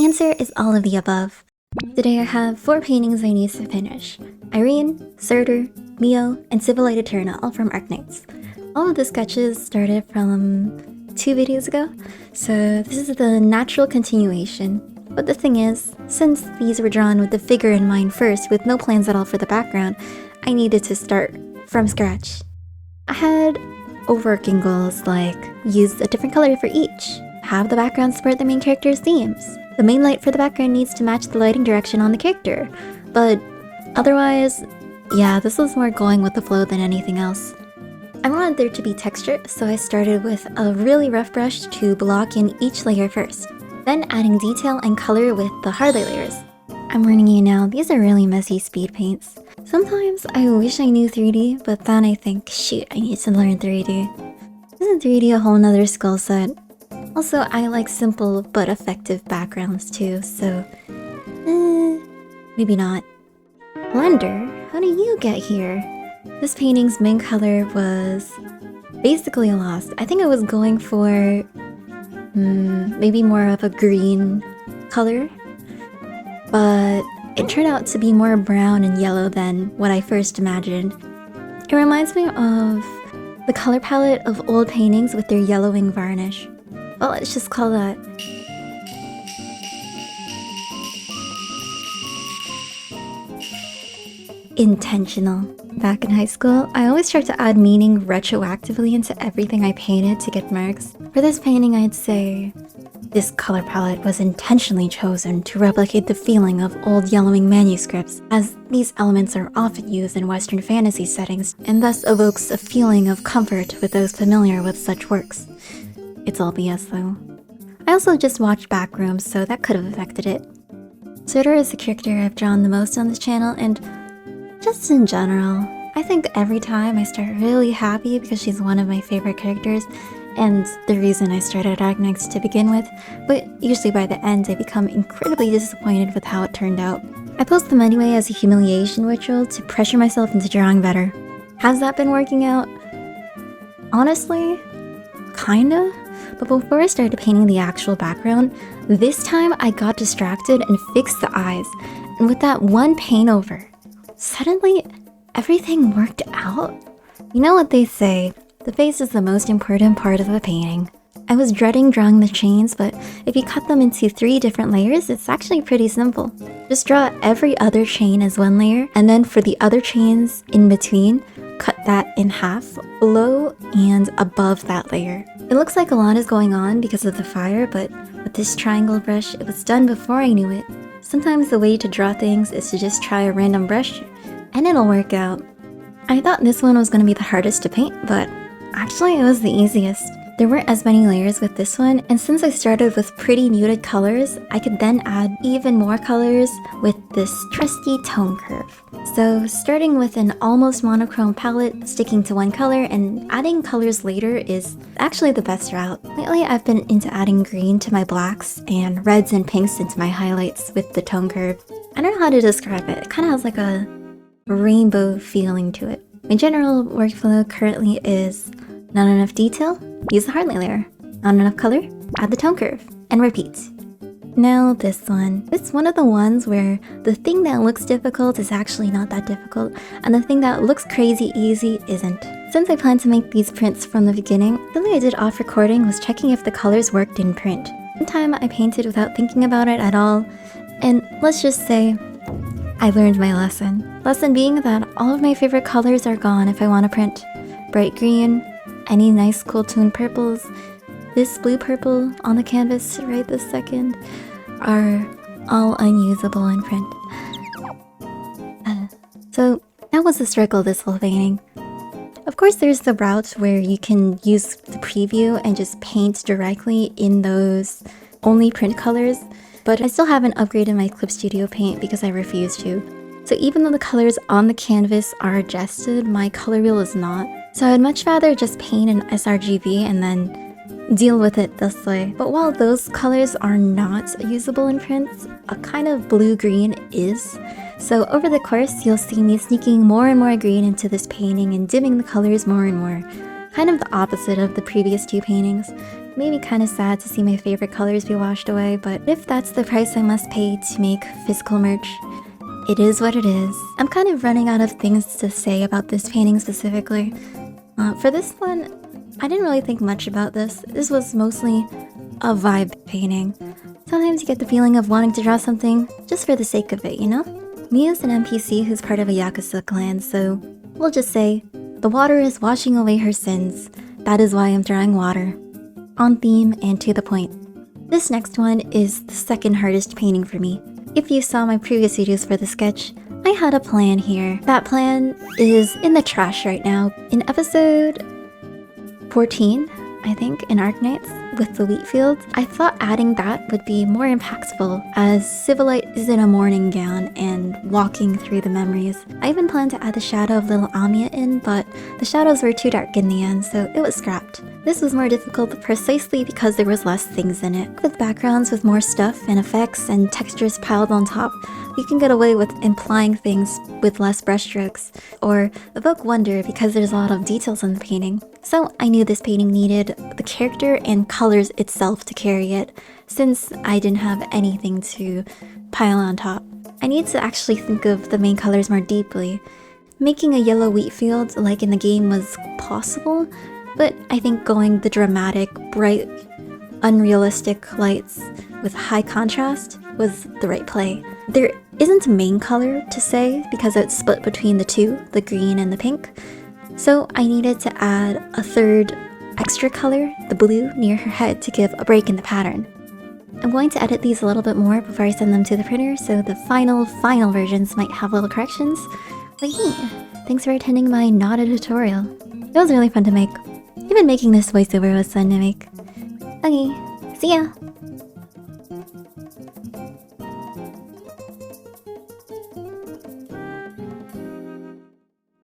answer is all of the above. Today I have 4 paintings I need to finish. Irene, Surtur, Mio, and Civilite Eterna, all from Arknights. All of the sketches started from 2 videos ago, so this is the natural continuation. But the thing is, since these were drawn with the figure in mind first with no plans at all for the background, I needed to start from scratch. I had overarching goals like use a different color for each, have the background support the main character's themes. The main light for the background needs to match the lighting direction on the character, but otherwise, yeah, this was more going with the flow than anything else. I wanted there to be texture, so I started with a really rough brush to block in each layer first, then adding detail and color with the highlight layers. I'm warning you now, these are really messy speed paints. Sometimes I wish I knew 3D, but then I think, shoot, I need to learn 3D. Isn't 3D a whole nother skill set? Also, I like simple but effective backgrounds too, so maybe not. Blender, how do you get here? This painting's main color was basically lost. I think I was going for maybe more of a green color, but it turned out to be more brown and yellow than what I first imagined. It reminds me of the color palette of old paintings with their yellowing varnish. Well, let's just call that intentional. Back in high school, I always tried to add meaning retroactively into everything I painted to get marks. For this painting, I'd say this color palette was intentionally chosen to replicate the feeling of old yellowing manuscripts, as these elements are often used in Western fantasy settings and thus evokes a feeling of comfort with those familiar with such works. It's all BS though. I also just watched Backrooms, so that could have affected it. Surtur is the character I've drawn the most on this channel, and just in general, I think every time I start really happy because she's one of my favorite characters, and the reason I started Arknights to begin with, but usually by the end I become incredibly disappointed with how it turned out. I post them anyway as a humiliation ritual to pressure myself into drawing better. Has that been working out? Honestly, kinda. But before I started painting the actual background, this time I got distracted and fixed the eyes, and with that one paint over, suddenly everything worked out. You know what they say, the face is the most important part of a painting. I was dreading drawing the chains, but if you cut them into 3 different layers, it's actually pretty simple. Just draw every other chain as one layer, and then for the other chains in between, cut that in half, below and above that layer. It looks like a lot is going on because of the fire, but with this triangle brush, it was done before I knew it. Sometimes the way to draw things is to just try a random brush, and it'll work out. I thought this one was going to be the hardest to paint, but actually it was the easiest. There weren't as many layers with this one, and since I started with pretty muted colors, I could then add even more colors with this trusty tone curve. So starting with an almost monochrome palette, sticking to one color, and adding colors later is actually the best route. Lately I've been into adding green to my blacks and reds and pinks into my highlights with the tone curve. I don't know how to describe it, it kind of has like a rainbow feeling to it. My general workflow currently is not enough detail, use the highlight layer. Not enough color, add the tone curve, and repeat. Now this one. It's one of the ones where the thing that looks difficult is actually not that difficult, and the thing that looks crazy easy isn't. Since I plan to make these prints from the beginning, something I did off recording was checking if the colors worked in print. One time I painted without thinking about it at all, and let's just say, I learned my lesson. Lesson being that all of my favorite colors are gone if I want to print. Bright green, any nice cool toned purples, this blue purple on the canvas right this second are all unusable in print. So that was the struggle of this whole painting. Of course there's the route where you can use the preview and just paint directly in those only print colors, but I still haven't upgraded my Clip Studio paint because I refuse to. So even though the colors on the canvas are adjusted, my color wheel is not. So I'd much rather just paint an sRGB and then deal with it this way. But while those colors are not usable in prints, a kind of blue-green is. So over the course, you'll see me sneaking more and more green into this painting and dimming the colors more and more. Kind of the opposite of the previous 2 paintings. made me kind of sad to see my favorite colors be washed away, but if that's the price I must pay to make physical merch, it is what it is. I'm kind of running out of things to say about this painting specifically. For this one, I didn't really think much about this. This was mostly a vibe painting. Sometimes you get the feeling of wanting to draw something just for the sake of it, you know? Miu is an NPC who's part of a Yakuza clan, so we'll just say, the water is washing away her sins. That is why I'm drawing water. On theme and to the point. This next one is the second hardest painting for me. If you saw my previous videos for the sketch, I had a plan here. That plan is in the trash right now. In episode 14, I think, in Arknights, with the wheat fields, I thought adding that would be more impactful, as Civilite is in a morning gown and walking through the memories. I even planned to add the shadow of little Amiya in, but the shadows were too dark in the end, so it was scrapped. This was more difficult precisely because there was less things in it. With backgrounds with more stuff and effects and textures piled on top, you can get away with implying things with less brushstrokes, or evoke wonder because there's a lot of details in the painting. So I knew this painting needed the character and colors itself to carry it, since I didn't have anything to pile on top. I need to actually think of the main colors more deeply. Making a yellow wheat field like in the game was possible, but I think going the dramatic, bright, unrealistic lights with high contrast was the right play. There isn't a main color to say because it's split between the two, the green and the pink, so I needed to add a third extra color, the blue, near her head to give a break in the pattern. I'm going to edit these a little bit more before I send them to the printer, so the final versions might have little corrections. But hey, thanks for attending my not a tutorial. It was really fun to make. Even making this voiceover was fun to make. Okay, see ya!